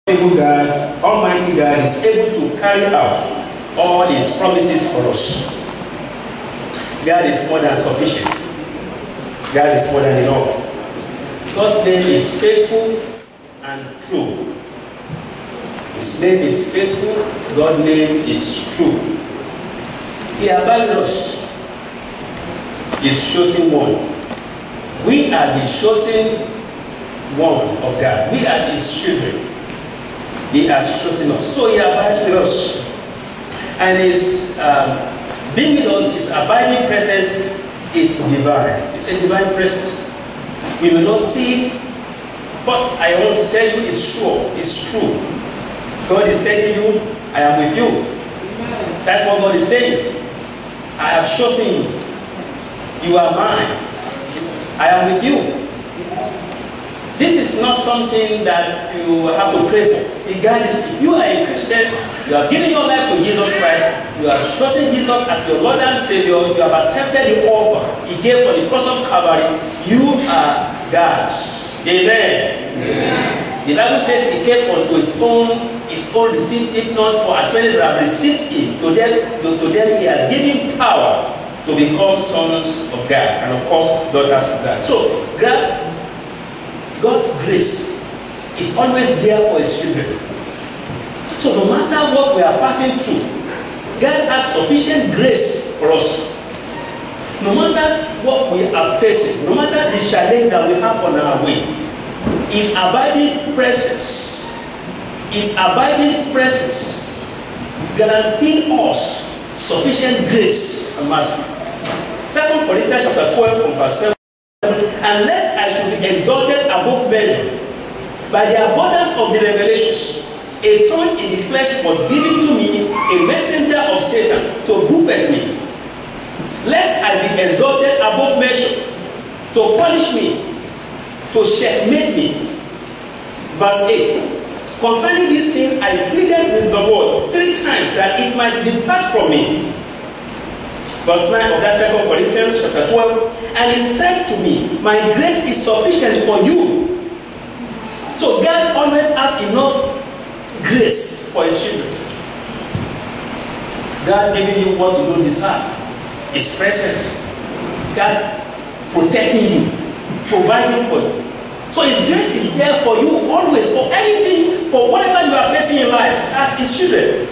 able God, Almighty God, is able to carry out all His promises for us. God is more than sufficient. God is more than enough. God's name is faithful and true. His name is faithful. God's name is true. He abandoned us. His chosen one. We are the chosen one of God. We are His children. He has chosen us. So He abides with us. And His being with us, His abiding presence is divine. It's a divine presence. We may not see it, but I want to tell you it's sure, it's true. God is telling you, I am with you. Amen. That's what God is saying. I have chosen you. You are mine. I am with you. This is not something that you have to pray for. If you are a Christian, you have given your life to Jesus Christ, you have chosen Jesus as your Lord and Savior, you have accepted the offer He gave for the cross of Calvary, you are God's. Amen. Amen. The Bible says He came unto His own received it not, for as many that have received Him, to them He has given power to become sons of God, and of course, daughters of God. So, God's grace is always there for His children. So no matter what we are passing through, God has sufficient grace for us. No matter what we are facing, no matter the challenge that we have on our way, His abiding presence guarantees us sufficient grace and mercy. 2 Corinthians chapter 12 from verse 7. Unless I should be exalted above measure by the abundance of the revelations, a thorn in the flesh was given to me, a messenger of Satan, to buffet me. Lest I be exalted above measure, to punish me, to checkmate me. Verse 8. Concerning this thing, I pleaded with the Lord 3 times that it might depart from me. Verse 9 of that 2 Corinthians chapter 12. And He said to me, my grace is sufficient for you. So God always has enough grace for His children. God giving you what you don't deserve. His presence. God protecting you. Providing for you. So His grace is there for you always, for anything, for whatever you are facing in life as His children.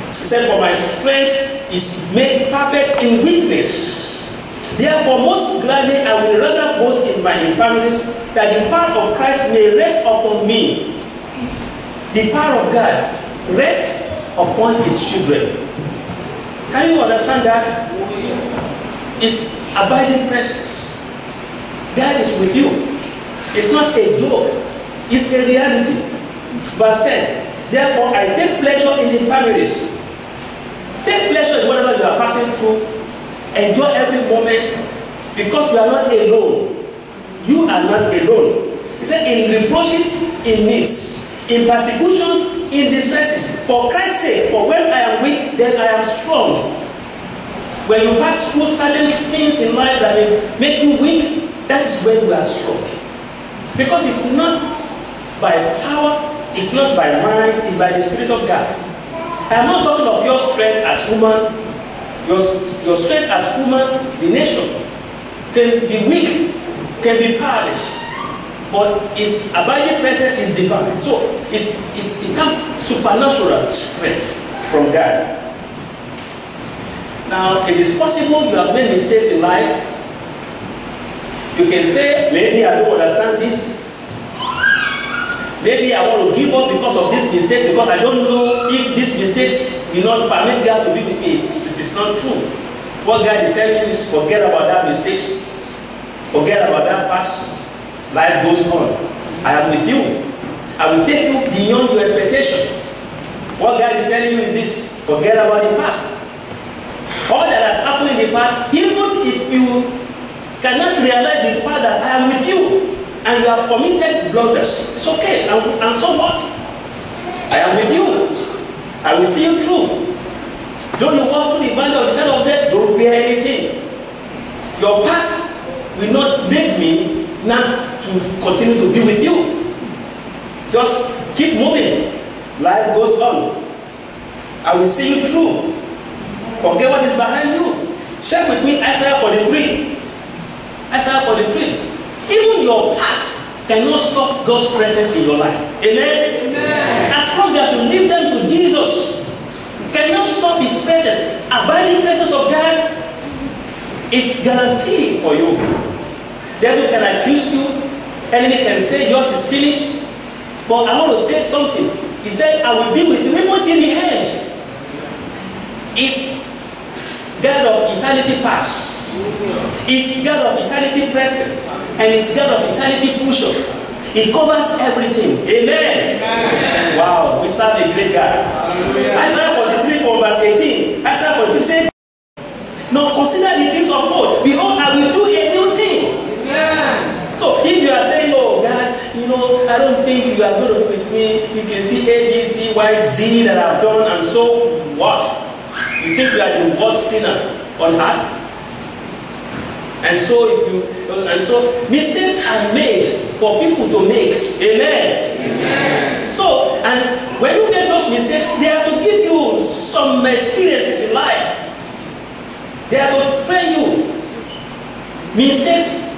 He said, for my strength is made perfect in weakness. Therefore, most gladly I will rather boast in my infirmities, that the power of Christ may rest upon me. The power of God rests upon His children. Can you understand that? It's abiding presence. God is with you. It's not a joke. It's a reality. Verse 10. Therefore, I take pleasure in infirmities. Take pleasure in whatever you are passing through. Enjoy every moment, because you are not alone. You are not alone. He said, in reproaches, in needs, in persecutions, in distresses, for Christ's sake, for when I am weak, then I am strong. When you pass through certain things in life that may make you weak, that is when you are strong. Because it's not by power, it's not by might, it's by the Spirit of God. I am not talking of your strength as human. Your strength as human, the nation, can be weak, can be powerless, but His abiding presence is divine. So it has supernatural strength from God. Now, it is possible you have made mistakes in life. You can say, maybe I don't understand this. Maybe I want to give up because of these mistakes, because I don't know if these mistakes will not permit God to be with me. It's not true. What God is telling you is forget about that mistakes. Forget about that past. Life goes on. I am with you. I will take you beyond your expectation. What God is telling you is this: forget about the past. All that has happened in the past, even if you cannot realize the fact that I am with you, and you have committed blunders, it's okay. And so what? I am with you. I will see you through. Don't you walk through the valley of the shadow of death? Don't fear anything. Your past will not make me not to continue to be with you. Just keep moving. I will see you through. Forget what is behind you. Check with me Isaiah 43. Isaiah 43. Even your past cannot stop God's presence in your life. Amen? Amen. As long as you leave them to Jesus, cannot stop His presence. Abiding presence of God is guaranteed for you. Devil can accuse you. Enemy can say yours is finished. But I want to say something. He said, I will be with you even till the end. Is God of eternity past. Is God of eternity present. And is God of eternity future. It covers everything. Amen. Amen. Wow, we serve a great God. Isaiah 43 from verse 18. Isaiah 43 says, now consider the things of old. Behold, I will do a new thing. Amen. So if you are saying, oh God, you know, I don't think you are going to be with me. You can see A, B, C, Y, Z that I've done, and so what? You think you are the worst sinner on earth? And so mistakes are made for people to make. Amen. Amen. So, and when you make those mistakes, they are to give you some experiences in life. They are to train you. Mistakes,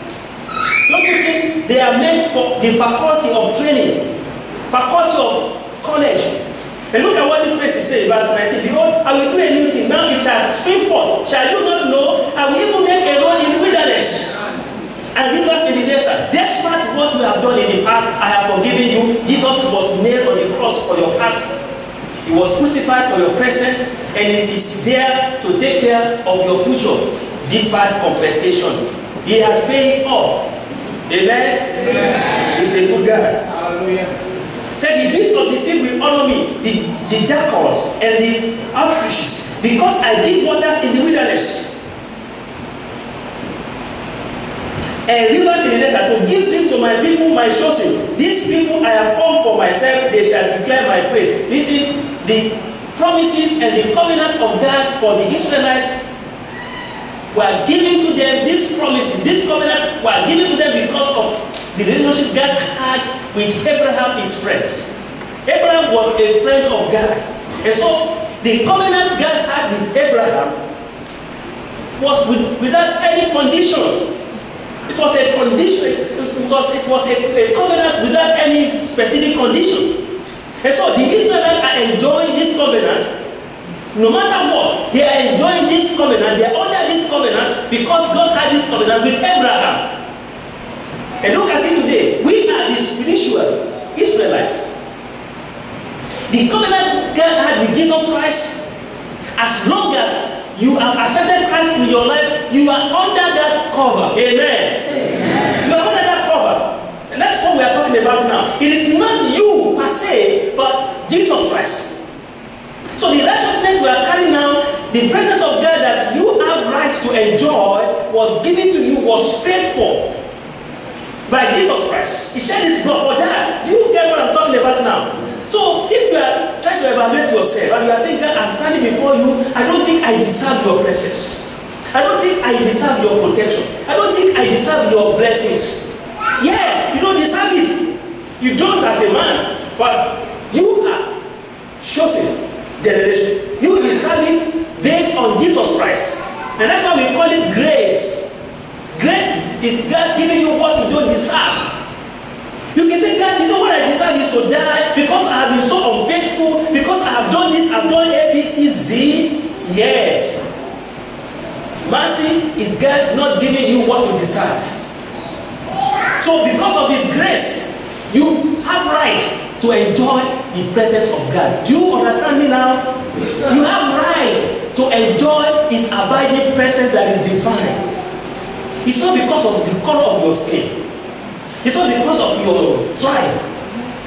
don't you think they are meant for the faculty of training, faculty of college? And look at what this place is saying, verse 19. Behold, I will do a new thing. Now it shall spring forth. Shall you not know? I will even make a road in the wilderness and rivers in the desert. Despite what you have done in the past, I have forgiven you. Jesus was nailed on the cross for your past. He was crucified for your present, and He is there to take care of your future. Deferred compensation. He has paid it all. Amen? Amen. He's a good God. Hallelujah. Said the beasts of the field will honor me, the jackals and the ostriches, because I give waters in the wilderness and rivers in the desert to give drink to my people, my chosen. These people I have formed for myself, they shall declare my praise. Listen, the promises and the covenant of God for the Israelites were given to them. These promises, this covenant were given to them because of the relationship God had with Abraham, his friend. Abraham was a friend of God. And so the covenant God had with Abraham was without any condition. It was a condition, because it was a covenant without any specific condition. And so the Israelites are enjoying this covenant. No matter what, they are enjoying this covenant. They are under this covenant because God had this covenant with Abraham. And look at it today. We are the spiritual Israelites. The covenant God had with Jesus Christ, as long as you have accepted Christ in your life, you are under that cover. Amen. Amen. You are under that cover. And that's what we are talking about now. It is not you per se, but Jesus Christ. So the righteousness we are carrying now, the presence of God that you have rights to enjoy, was given to you, was paid for by Jesus Christ. He shed His blood for that. Do you get what I'm talking about now? So if you are trying to evaluate yourself and you are saying, God, I'm standing before you, I don't think I deserve your presence. I don't think I deserve your protection. I don't think I deserve your blessings. Yes, you don't deserve it. You don't as a man, but you are chosen generation. You deserve it based on Jesus Christ. And that's why we call it grace. Grace is God giving you what you don't deserve. You can say, God, you know what I deserve is to die because I have been so unfaithful, because I have done this, I've done A, B, C, Z. Yes. Mercy is God not giving you what you deserve. So because of His grace, you have right to enjoy the presence of God. Do you understand me now? You have right to enjoy His abiding presence that is divine. It's not because of the color of your skin. It's not because of your tribe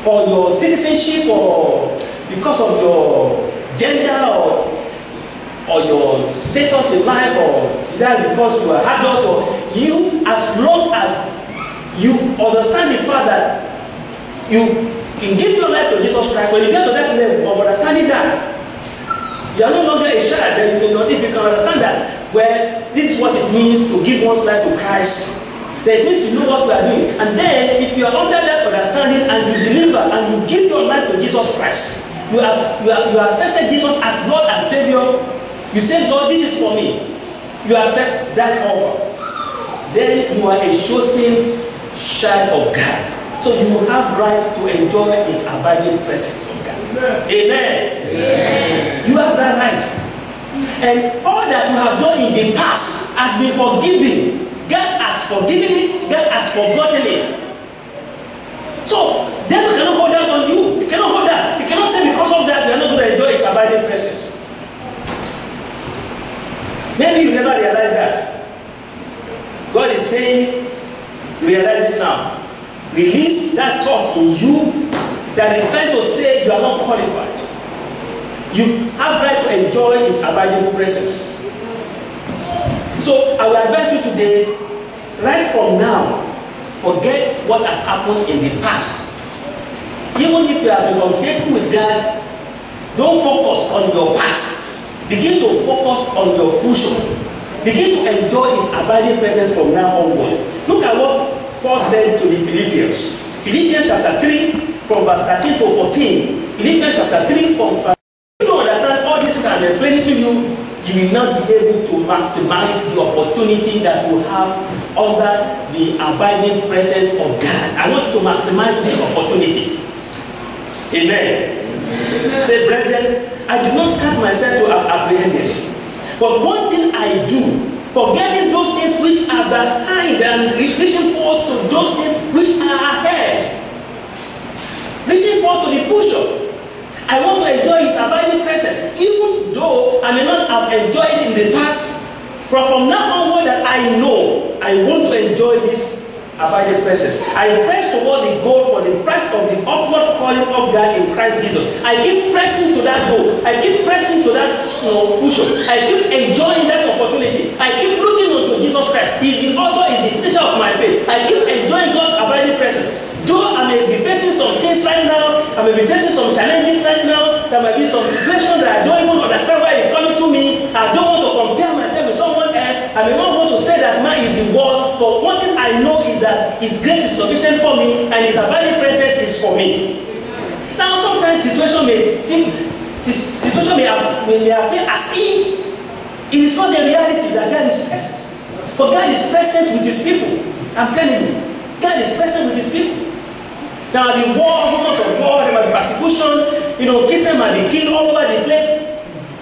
or your citizenship or because of your gender or your status in life, or that's because you are adult, or you, as long as you understand the fact that you can give your life to Jesus Christ. When you get to that level of understanding that, you are no longer a child. Then if you can understand that, well, this is what it means to give one's life to Christ, then it means you know what we are doing. And then if you are under that understanding and you deliver and you give your life to Jesus Christ, you accepted Jesus as Lord and Savior, you say, Lord, this is for me. You accept that offer. Then you are a chosen child of God. So you have right to enjoy His abiding presence of God. Amen. Amen. You have that right. And all that you have done in the past has been forgiven. God has forgiven it. God has forgotten it. So devil cannot hold that on you. He cannot hold that. He cannot say because of that you are not going to enjoy His abiding presence. Maybe you never realize that. God is saying, realize it now. Release that thought in you that is trying to say you are not qualified. You have right to enjoy His abiding presence. So I will advise you today, right from now, forget what has happened in the past. Even if you have been unfaithful with God, don't focus on your past. Begin to focus on your future. Begin to enjoy His abiding presence from now onward. Look at what Paul said to the Philippians. Philippians chapter 3 from verse 13 to 14. Philippians chapter 3 from verse... If you don't understand all this I'm explaining to you, you will not be able to maximize the opportunity that you have under the abiding presence of God. I want you to maximize this opportunity. Amen. Say, brethren, I do not count myself to have apprehended. But one thing I do, forgetting those things which are behind and reaching forward to those things which are ahead. Reaching forward to the future. I want to enjoy His abiding presence, even though I may not have enjoyed it in the past. But from now onward, that I know I want to enjoy this abiding presence. I press toward the goal for the prize of the upward calling of God in Christ Jesus. I keep pressing to that goal. I keep pressing to that future. I keep enjoying that opportunity. I keep looking unto Jesus Christ. He is the author, He is the finisher of my faith. I keep enjoying God's abiding presence. Though I may be facing some things right now, I may be facing some challenges right now, there might be some situations that I don't even understand why it's coming to me. I don't want to compare myself with someone else. I may not want to say that mine is the worst, but one thing I know is that His grace is sufficient for me and His abiding presence is for me. Now sometimes situation may appear as if it is not the reality that God is present. But God is present with His people. I'm telling you, God is present with His people. There might be war, rumors of war, there might be persecution, Christians might be killed all over the place.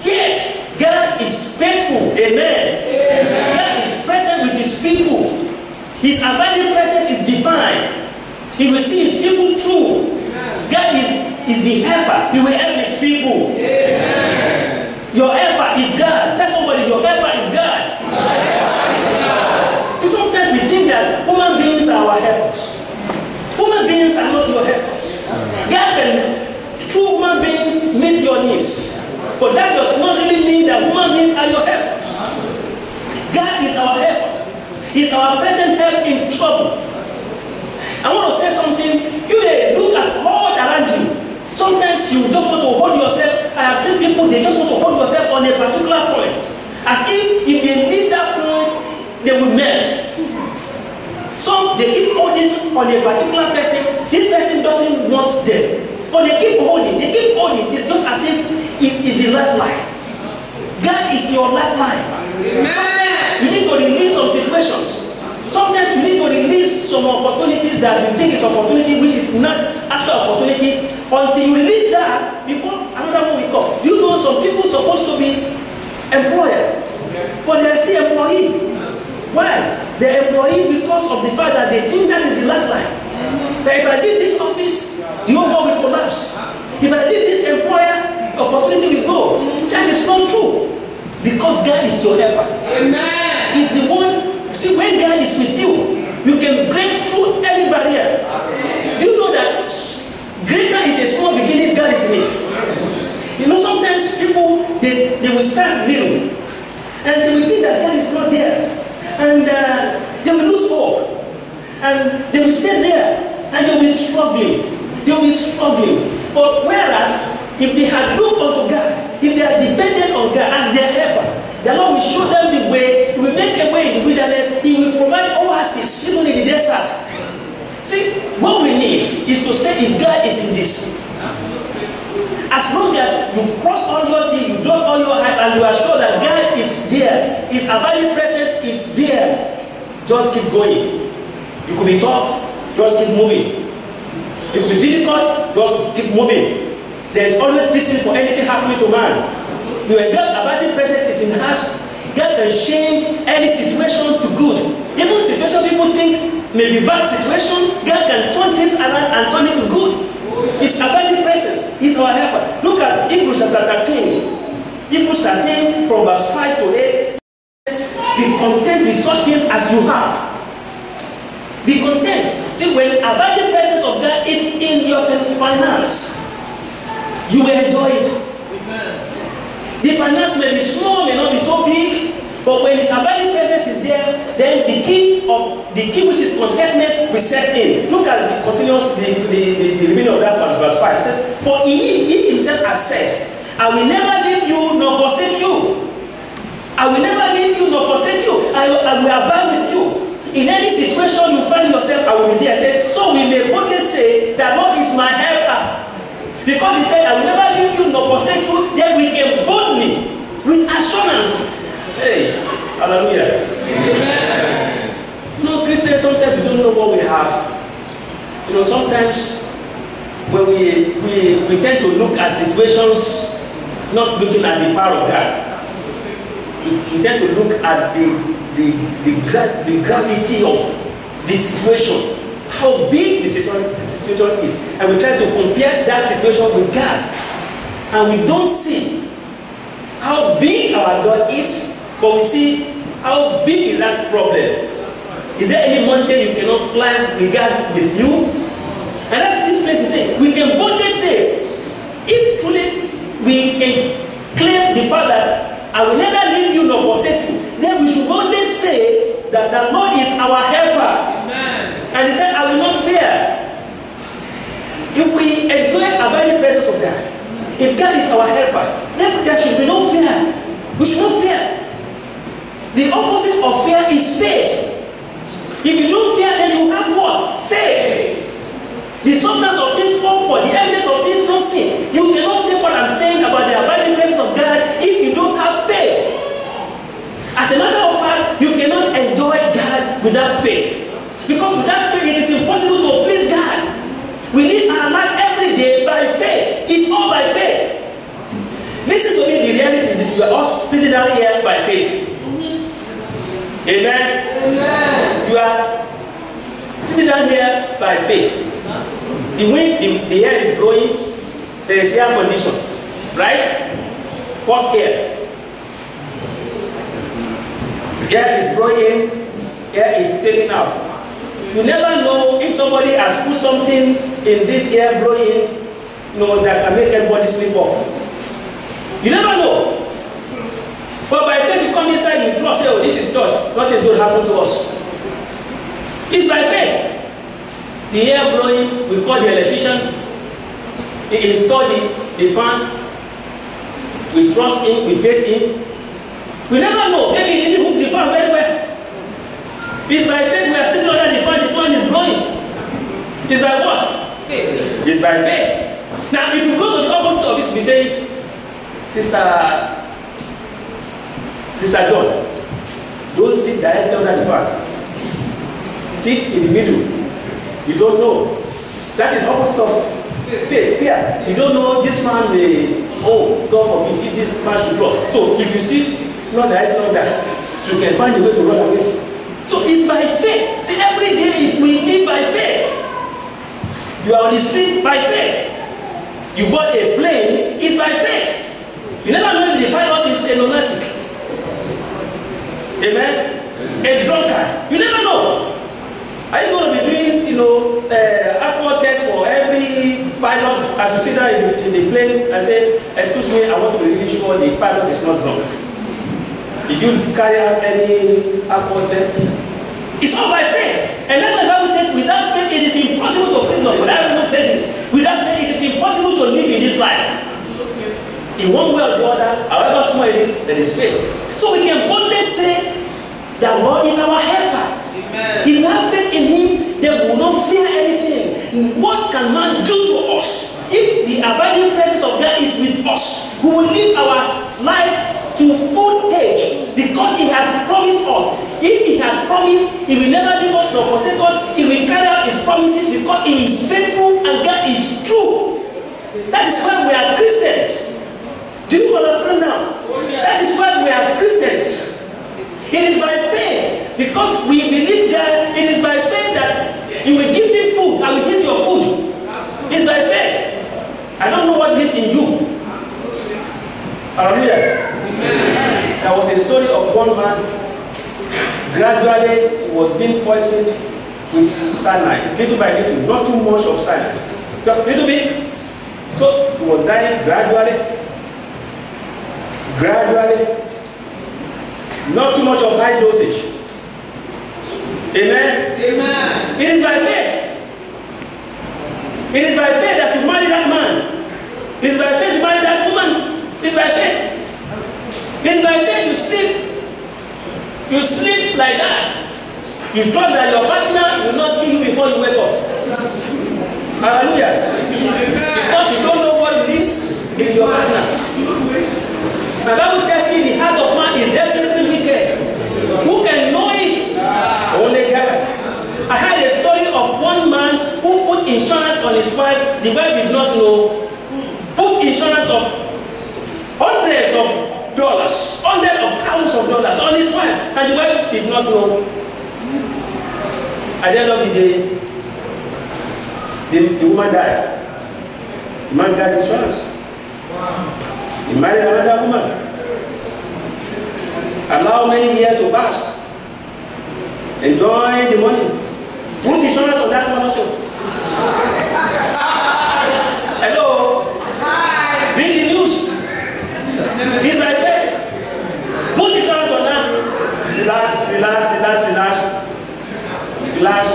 Yet, God is faithful. Amen. Amen. God is present with His people. His abiding presence is divine. He will see His people through. Amen. God is the helper. He will help His people. Amen. Your helper is God. Tell somebody, your helper is God. See, sometimes we think that human beings are our helpers. Human beings are not your helpers. God can, through human beings, meet your needs. But that does not really mean that human beings are your helpers. God is our helper. He's our present help in trouble. I want to say something. You may look at all around you. Sometimes you just want to hold yourself. I have seen people, they just want to hold yourself on a particular point. As if they need that point, they will melt. Some, they keep holding on a particular person. This person doesn't want them. But they keep holding. It's just as if it is the lifeline. God is your lifeline. Sometimes you need to release some situations. Sometimes you need to release some opportunities that you think is opportunity, which is not actual opportunity, until you release that before another one will come. You know, some people are supposed to be employer, but they are still employee. Why? They're employees because of the fact that they think that is the lifeline. That if I leave this office, the whole world will collapse. If I leave this employer, opportunity will go. That is not true. Because God is your helper. Amen. He's the one. See, when God is with you, you can break through any barrier. Do you know that greater is a small beginning, God is in it? Sometimes people, they will start little. And they will think that God is not there. And they will lose hope. And they will stay there. And they will be struggling. They will be struggling. But whereas, if they had looked unto God, if they are dependent on God as their helper, the Lord will show them the way. He will make a way in the wilderness. He will provide oasis even in the desert. See, what we need is to say, His God is in this. As long as you cross all your teeth, you dot all your eyes, and you are sure that God is there, His abiding presence is there, just keep going. You could be tough, just keep moving. It could be difficult, just keep moving. There is always reason for anything happening to man. When God's abiding presence is in us, God can change any situation to good. Even situation people think may be bad situation, God can turn things around and turn it to good. His abiding presence is our helper. Look at Hebrews chapter 13. Hebrews 13 from verse 5 to 8. Be content with such things as you have. Be content. See, when abiding presence of God is in your finance, you will enjoy it. Amen. The finance may be small, may not be so big, but when His abiding presence is there, then the key which is contentment will set in. Look at the continuous, the remaining of that verse 5. It says, for he himself has said, I will never leave you nor forsake you. I will never leave you nor forsake you. I will abide with you. In any situation you find yourself, I will be there. So we may boldly say that Lord is my helper. Because He said, I will never leave you nor forsake you, then we can boldly, with assurance. Hey, hallelujah. Amen. You know, Christians, sometimes we don't know what we have. You know, sometimes when we tend to look at situations, not looking at the power of God. We tend to look at the gravity of the situation. How big the situation is, and we try to compare that situation with God, and we don't see how big our God is, but we see how big is that problem. Is there any mountain you cannot climb with God with you? And that's what this place is saying. We can boldly say, if truly we can claim the fact that I will never leave you nor forsake you, then we should boldly say that the Lord is our helper. Amen. And He said, I will not fear. If we enjoy abiding presence of God, if God is our helper, then there should be no fear. We should not fear. The opposite of fear is faith. If you don't fear, then you have what? Faith. The substance of this hope for the evidence of this no sin. You cannot take what I'm saying about the abiding presence of God if you don't have faith. As a matter of fact, you cannot enjoy God without faith. Because without faith, it is impossible to please God. We live our life every day by faith. It's all by faith. Listen to me, the reality is you are all sitting down here by faith. Amen? Amen. You are sitting down here by faith. The wind, the air is blowing, there is air condition. Right? First air. The air is blowing, air is taken out. You never know if somebody has put something in this air blowing, that can make everybody sleep off. You never know. But by faith you come inside, you trust, say, oh, this is church, nothing is going to happen to us. It's by faith. The air blowing, we call the electrician, he installed the fan, we trust him, we paid him. We never know, maybe he didn't hook the fan very well. It's by faith we are sitting under the fan is blowing. It's by what? Faith. It's by faith. Now, if you go to the opposite of this, we say, Sister John, don't sit directly under the fan. Sit in the middle. You don't know. That is opposite of faith, fear. You don't know this man may, oh, God forbid, if this man should drop. So, if you sit, not directly under, you can find a way to run away. So it's by faith. See, every day we live by faith. You are on the street by faith. You bought a plane, it's by faith. You never know if the pilot is a lunatic. Amen? A drunkard. You never know. Are you going to be doing, alcohol tests for every pilot as you sit there in the plane and say, excuse me, I want to be really sure the pilot is not drunk? Did you carry out any alcohol test? It's all by faith. And that's why the Bible says, without faith, it is impossible to please God. But I will not say this. Without faith, it is impossible to live in this life. In one way or the other, however small it is, there is faith. So we can boldly say that God is our helper. Amen. If we have faith in Him, then we will not fear anything. What can man do to us? If the the abiding presence of God is with us, we will live our life to full age because He has promised us. If He has promised, He will never leave us nor forsake us. He will carry out His promises because He is faithful and God is true. That is why we are Christians. Do you understand now? That is why we are Christians. It is by faith, because we believe God. It is by faith that you will give me food, I will give your food. It's by faith. I don't know what lives in you. Hallelujah. There was a story of one man. Gradually, he was being poisoned with cyanide, little by little, not too much of cyanide, just a little bit. So he was dying gradually. Not too much of high dosage. Amen? Amen. It is by faith. It is by faith that you marry that man. It is by faith you marry that woman. It is by faith. It is by faith you sleep. You sleep like that. You trust that your partner will not kill you before you wake up. Hallelujah. Because you don't know what it is in your partner. My Bible tells me the heart of man is desperately wicked. Who can know it? Only God. I heard a story of one man who put insurance on his wife. The wife did not know. Put insurance of hundreds of dollars, hundreds of thousands of dollars on his wife, and the wife did not know. At the end of the day, the woman died. The man got insurance. He married another woman. Allow many years to pass. Enjoy the money. Put insurance on that one also. Hello? Read the news. This by faith. Put insurance on that. Relax.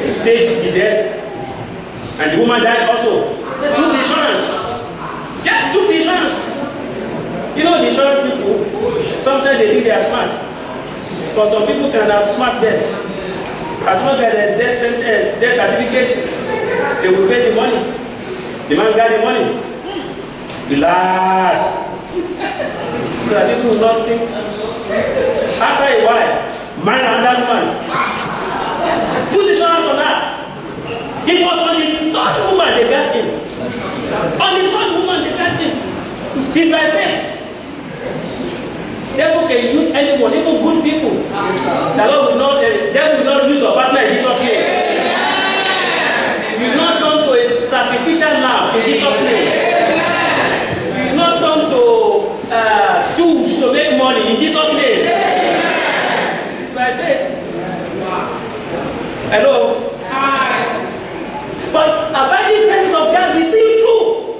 Stage the death. And the woman died also. Took the insurance. Yeah, took the insurance. You know the insurance people, sometimes they think they are smart. But some people can outsmart them. As long as there's death certificate, they will pay the money. The man got the money. Relax. So that people will not think. After a while, man another man. Put the insurance on that. It was on the third woman they got him. On the third woman they got him. It's by faith. Devil can use anyone, even good people. The Lord will not, devil will not use your partner in Jesus' name. You will not turn to a sacrificial lamb in Jesus' name. You will not turn to tools to make money in Jesus' name. It's by faith. Hello? But abiding presence of God, we see it through.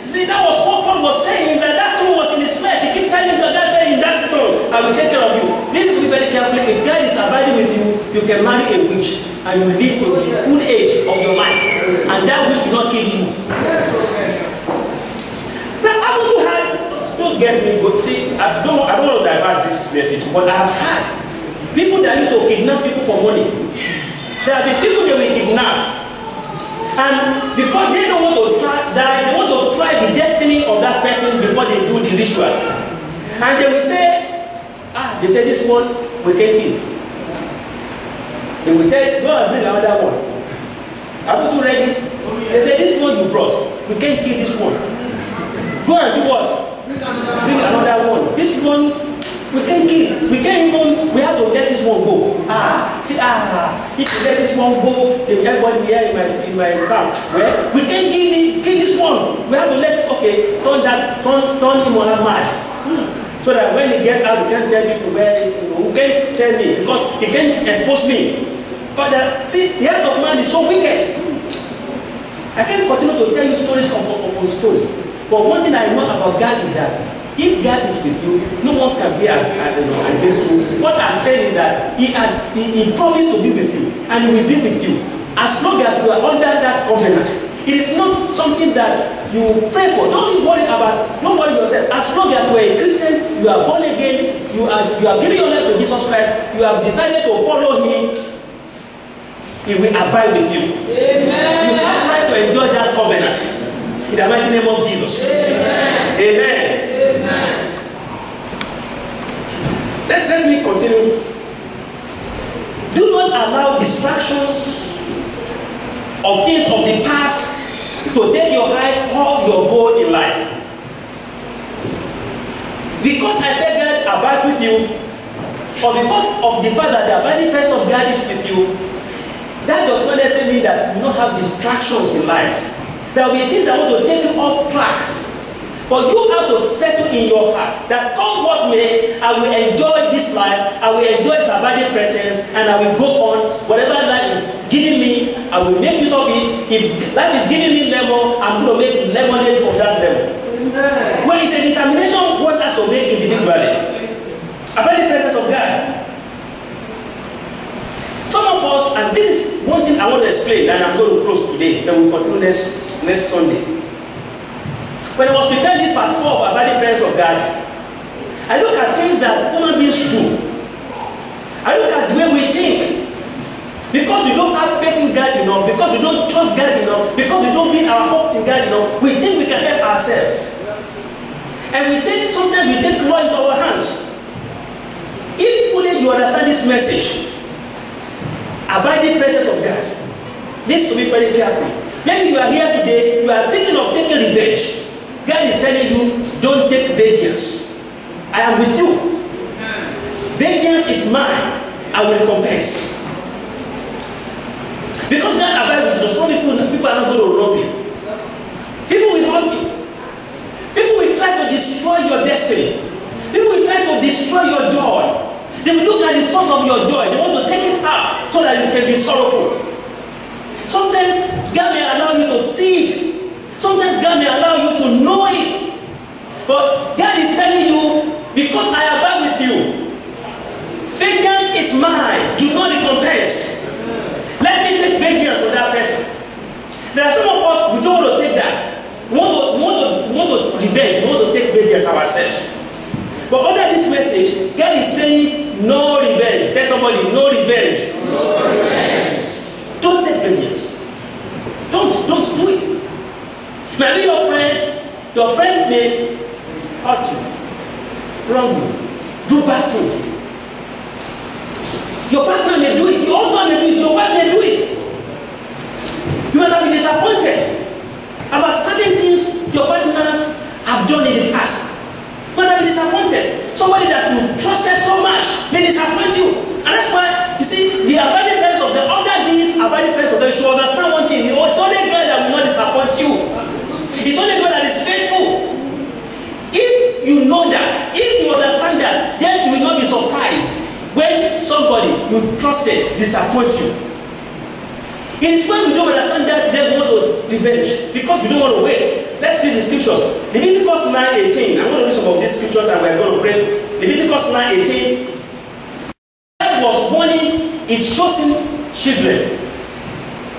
See, that was what Paul was saying, that stone was in his flesh. He kept telling God, that in that stone, I will take care of you. Listen to me very carefully. If God is abiding with you, you can marry a witch and you live to the full age of your life. And that witch will not kill you. Now, haven't you had, don't get me good. See, I don't want to divert this message, but I have had people that used to kidnap people for money. There have been people that will kidnap. And because they don't want to die, they want to try the destiny of that person before they do the ritual. And they will say, they say this one we can kill. They will tell, go and bring another one. Have you read this? They say, this one you brought, we can't kill this one. Go and do what? Bring another one. This one we can't kill. We can't even, we have to let this one go. If you let this one go, everybody here in my camp, well, we can't kill this one. We have to let, turn him on a match. So that when he gets out, he can't tell people where, who can't tell me, because he can't expose me. But see, the heart of man is so wicked. I can't continue to tell you stories upon story. But one thing I know about God is that if God is with you, no one can be against you. What I'm saying is that He promised to be with you, and He will be with you as long as you are under that covenant. It is not something that you pray for. Don't worry yourself. As long as you are a Christian, you are born again, you are giving your life to Jesus Christ, you have decided to follow Him. He will abide with you. Amen. You have right to enjoy that covenant. In the mighty name of Jesus. Amen. Amen. Amen. Let me continue. Do not allow distractions of things of the past to take your eyes off your goal in life. Because I said God abides with you, or because of the fact that the abiding presence of God is with you, that does not necessarily mean that you don't have distractions in life. There will be things that want to take you off track. But you have to settle in your heart that come what may, I will enjoy this life, I will enjoy His abiding presence, and I will go on. Whatever life is giving me, I will make use of it. If life is giving me lemon, I'm going to make lemonade from that lemon. Well, it's a determination one has to make individually. Abiding presence of God. Some of us, and this is one thing I want to explain, and I'm going to close today, then we'll continue next Sunday. When I was preparing this part 4 of abiding presence of God, I look at things that human beings do. I look at the way we think. Because we don't have faith in God enough, because we don't trust God enough, because we don't put our hope in God enough, we think we can help ourselves. And sometimes we take law into our hands. If truly you understand this message, abiding presence of God, needs to be very careful. Maybe you are here today, you are thinking of taking revenge. God is telling you, don't take vengeance. I am with you. Vengeance is mine. I will recompense. Because God abides with you, some people are not going to wrong you. People will hurt you. People will try to destroy your destiny. People will try to destroy your joy. They will look at the source of your joy. They want to take it out so that you can be sorrowful. Sometimes God may allow you to see it. Sometimes God may allow you to know it. But God is telling you, because I abide with you, vengeance is mine. Do not recompense. Let me take vengeance on that person. There are some of us, we don't want to take that. We want to revenge. We want to take vengeance ourselves. But under this message, God is saying, no revenge. Tell somebody, no revenge. No revenge. Don't take vengeance. Don't do it. Maybe your friend may hurt you, wrong you, do bad things to you. Your partner may do it, your husband may do it, your wife may do it. You might have been disappointed about certain things your partners have done in the past. You might have been disappointed. Somebody that you trusted so much may disappoint you. And that's why, you see, the abiding presence of the under these abiding presence of the, you should understand one thing. It's only God that will not disappoint you. It's only God that is faithful. If you know that, if you understand that, then you will not be surprised when somebody you trusted disappoints you. It is when we don't understand that they want to revenge, because we don't want to wait. Let's read the scriptures. Leviticus 9:18. I'm going to read some of these scriptures and we're going to pray. Leviticus 9:18. God was warning His chosen children.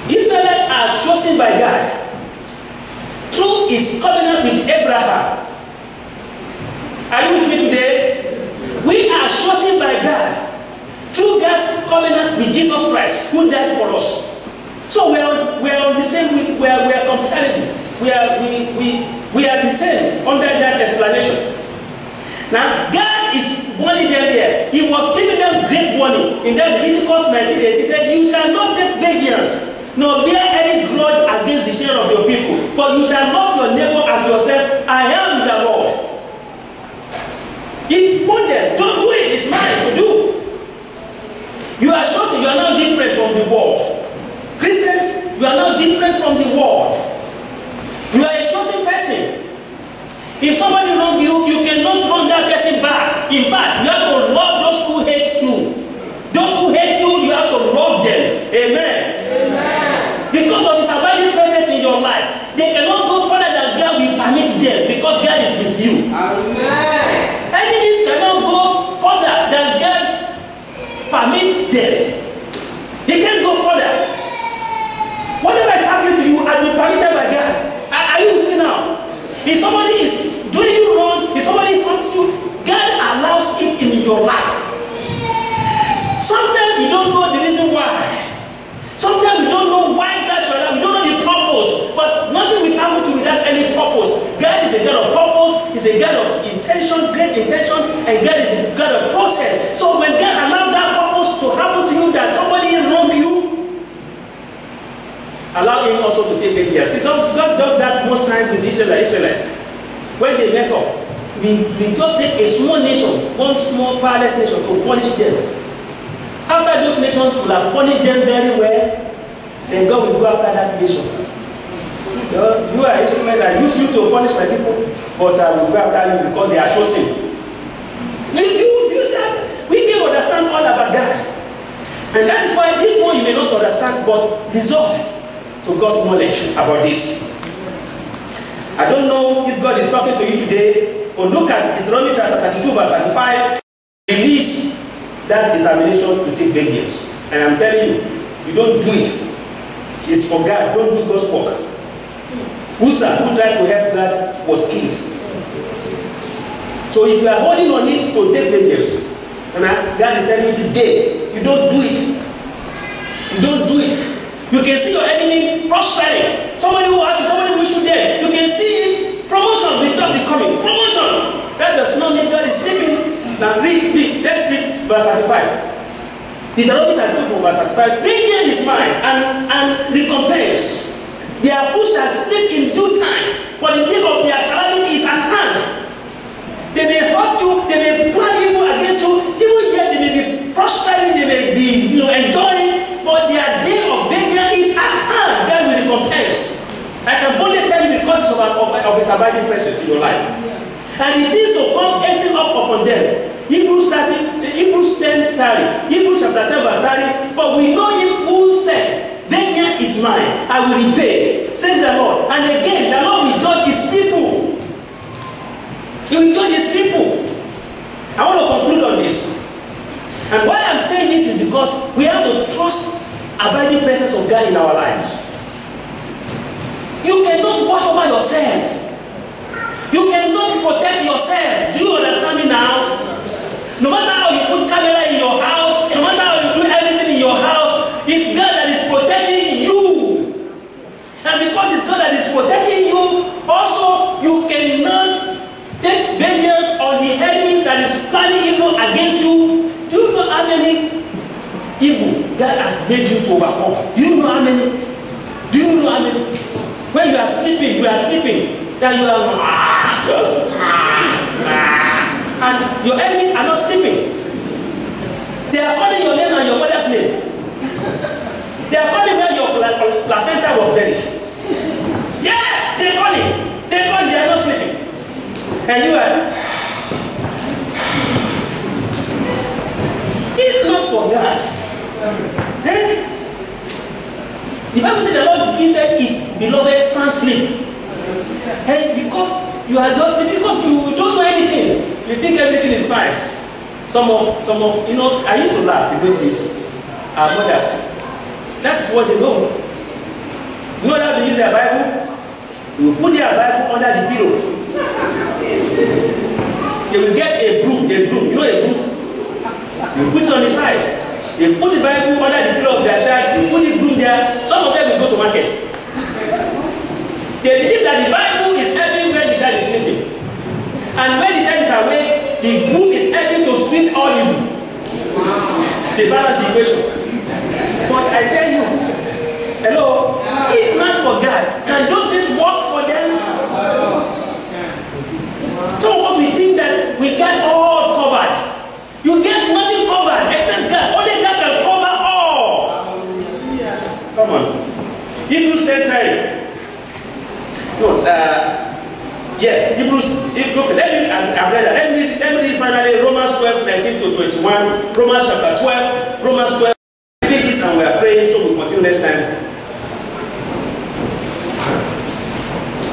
Israel are chosen by God through His covenant with Abraham. Are you with me today? We are chosen by God through God's covenant with Jesus Christ, who died for us. So we are on the same. We are compatible. We are the same under that explanation. Now God is warning them here. He was giving them great warning in that Leviticus 19:8. He said, "You shall not take vengeance, nor bear any grudge against the children of your people, but you shall love your neighbor as yourself. I am the Lord." He warned them, don't do it, it's mine to do. You are chosen, you are now different from the world. Christians, you are now different from the world. You are a chosen person. If somebody wrong you, you cannot run that person back. In fact, you have to love those who hate you. Those who hate you, you have to love them. Amen. Amen. Because of His abiding presence in your life, they cannot go further than God will permit them, because God is with you. Amen. Enemies cannot go further than God permits them. They can't go further. Whatever is happening to you has been permitted by God. Are you with me now? If somebody is doing you wrong, if somebody hurts you, God allows it in your life. Sometimes you don't know the reason why. Sometimes a God of purpose, He's a God of intention, great intention, and God is a God of process. So when God allows that purpose to happen to you, that somebody wrong you, allow Him also to take vengeance. See, so God does that most times with the Israelites. When they mess up, we just take a small nation, one small powerless nation, to punish them. After those nations will have punished them very well, then God will go after that nation. You are an instrument that used you to punish my people, but I will go after you because they are chosen. You said we can understand all about God. And that is why this one you may not understand, but resort to God's knowledge about this. I don't know if God is talking to you today, or look at Deuteronomy chapter 32 verse 35, release that determination to take vengeance. And I'm telling you, you don't do it. It's for God. Don't do God's work. Uzzah, who tried to help God, was killed. So if you are holding on it to take vengeance, and God is telling you today, you don't do it. You don't do it. You can see your enemy prospering. Somebody who has somebody who should there. You can see promotion without becoming. Promotion. That does not mean God is sleeping. Now read. Let's read verse 35. Deuteronomy 32 verse 35. Vengeance is mine and recompense. Their foot shall sleep in due time, for the day of their calamity is at hand. They may hurt you, they may plan evil against you, even yet they may be prospering, they may be enjoying, but their day of vengeance is at hand. God will recompense. I can only tell you because of His abiding presence in your life. And it is to come easing up upon them. Hebrews 10:30. Hebrews chapter 10 verse 30. For we know Him who said, vengeance is mine, I will repay, says the Lord. And again, the Lord will judge His people. He will judge His people. I want to conclude on this. And why I'm saying this is because we have to trust abiding presence of God in our lives. You cannot watch over yourself. You cannot protect yourself. Do you understand me now? No matter how you put camera in your house, no matter how you do everything in your house, it's God that is protecting you. And because it's God that is protecting you, also you cannot take vengeance on the enemies that is planning evil against you. Do you know how many evil God has made you to overcome? Do you know how many? Do you know how many? When you are sleeping, then you are and your enemies are not sleeping. They are calling your name and your mother's name. They are calling where your placenta was buried. Yeah, they call it. They are not sleeping. And you are. If not for God, the Bible says the Lord giveth His beloved son sleep. And because you are just because you don't know anything, you think everything is fine. Some of I used to laugh with this. Our mothers. That's what they know. You know how to use their Bible? You will put their Bible under the pillow. They will get a broom. You know a broom? You put it on the side. They put the Bible under the pillow of their child. You put the broom there. Some of them will go to market. They believe that the Bible is helping when the child is sleeping. And when the child is awake, the broom is helping to sweep all evil. They balance the equation. But I tell you, hello, if not for God, can those things work for them? Some of us we think that we get all covered. You get nothing covered except God. Only God can cover all. Come on. Hebrews 10:30. No, Hebrews. Let me read finally Romans 12:19-21. Romans chapter 12. Romans 12. Read this and we are praying, so we'll continue next time.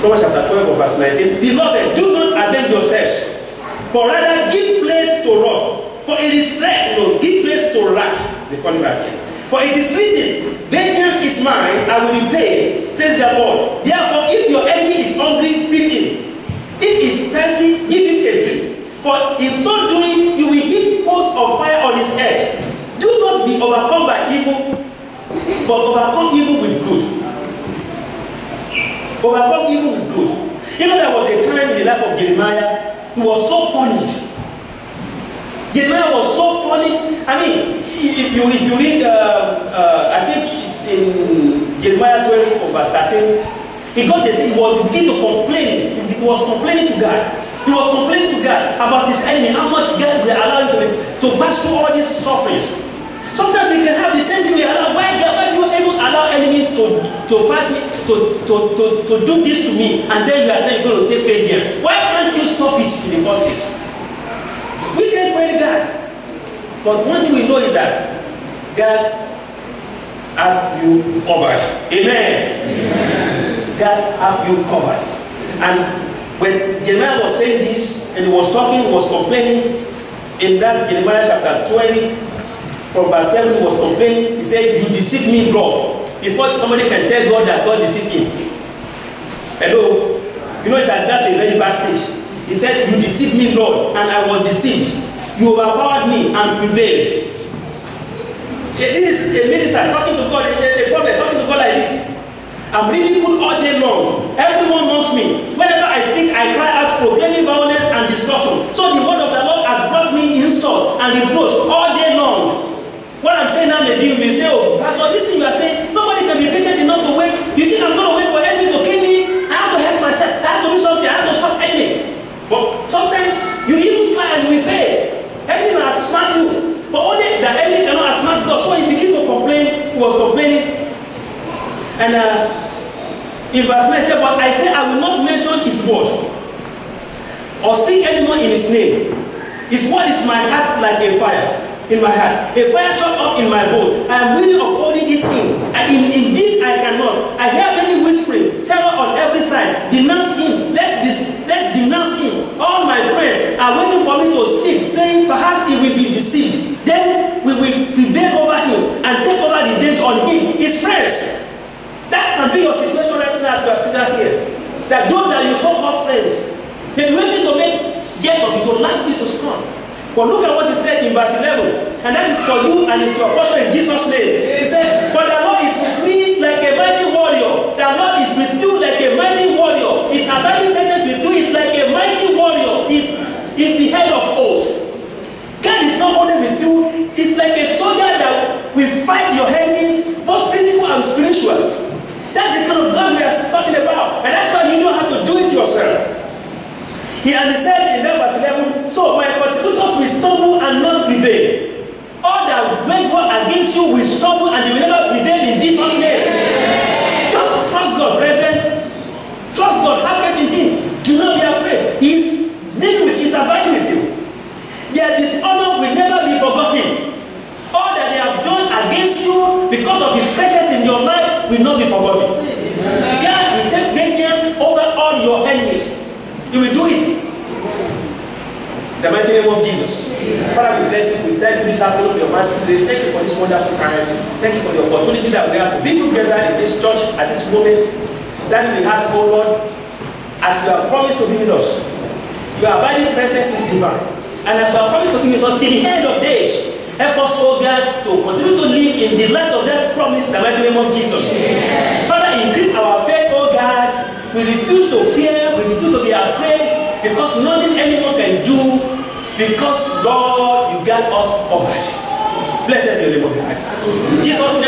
Romans chapter 12 verse 19. Beloved, do not avenge yourselves, but rather give place to wrath. For it is written, give place to wrath. They call it right here. For it is written, vengeance is mine, I will repay, says the Lord. Therefore, if your enemy is hungry, feed him. If he is thirsty, give him a drink. For in so doing, you will heap coals of fire on his head. Do not be overcome by evil, but overcome evil with good. Overcome evil with good. You know, there was a time in the life of Jeremiah, he was so punished. Jeremiah was so punished. I mean, if you read, I think it's in Jeremiah 20 from verse 13, he began to complain. He was complaining to God. He was complaining to God about his enemy, how much God will allow him to pass through all these sufferings. Sometimes we can have the same thing we allow. Why do you even allow enemies to pass me, to do this to me, and then you are saying you're going to take 8 years? Why can't you stop it in the first place? We can pray to God. But one thing we know is that God have you covered. Amen. Amen. God have you covered. And when Jeremiah was saying this, and he was talking, he was complaining, in that Jeremiah chapter 20, from verse 7, he was complaining. He said, "You deceive me, God." Before somebody can tell God that God deceived him. Hello? You know that that's a very bad stage. He said, "You deceived me, Lord, and I was deceived. You overpowered me and prevailed." This is a minister talking to God, a prophet talking to God like this. "I'm ridiculed all day long. Everyone mocks me. Whenever I speak, I cry out, proclaiming violence and destruction. So the word of the Lord has brought me insult and reproach all day long." What I'm saying now, maybe you may say, "Oh, Pastor, this thing you are saying, nobody can be patient enough to wait. You think I'm going to wait for enemy to kill me? I have to help myself. I have to do something. I have to stop enemy." But sometimes you even try and we fail. Enemy will outsmart you. But only the enemy cannot outsmart God. So he began to complain. He was complaining. And in verse 9 he said, "But I say I will not mention his word or speak anymore in his name. His word is my heart like a fire in my heart. A fire shut up in my bones. I am weary of holding it in. And indeed I cannot. I hear many whispering, terror on every side. Denounce him. Let's denounce him. All my friends are waiting for me to speak, saying perhaps he will be deceived. Then we will prevail over him and take over the revenge on him." His friends. That can be your situation right now as you are sitting here. That those that you so-called friends, they're waiting to make jest of you, to laugh you to scorn. But look at what he said in verse 11. And that is for you and it's your portion in Jesus' name. He said, "But the Lord is with me like a mighty warrior. The Lord is with you like a mighty warrior. His abiding presence with you is like a mighty warrior. He's the head of hosts." God is not only with you, it's like a soldier that will fight your enemies, both physical and spiritual. That's the kind of God we are talking about. And that's why you don't have to do it yourself. And he said in verse 11, "So my persecutors will stumble and not prevail. All that wage war against you will stumble and they will never prevail in Jesus' name." Just trust God, brethren. Trust God. Have faith in him. Do not be afraid. He's living with you. He's abiding with you. Their dishonor will never be forgotten. All that they have done against you because of his presence in your life will not be forgotten. God will take vengeance over all your enemies. He will do it. In the mighty name of Jesus. Father, we bless you. We thank you this afternoon for your mercy grace. Thank you for this wonderful time. Thank you for the opportunity that we have to be together in this church at this moment. That we ask, oh Lord, as you have promised to be with us, your abiding presence is divine. And as you have promised to be with us till the end of days, help us, oh God, to continue to live in the light of that promise in the mighty name of Jesus. Amen. Father, increase our faith, oh God. We refuse to fear, we refuse to be afraid, because nothing anyone can do, because, Lord, you got us covered. Blessed be your name, oh God. In Jesus' name.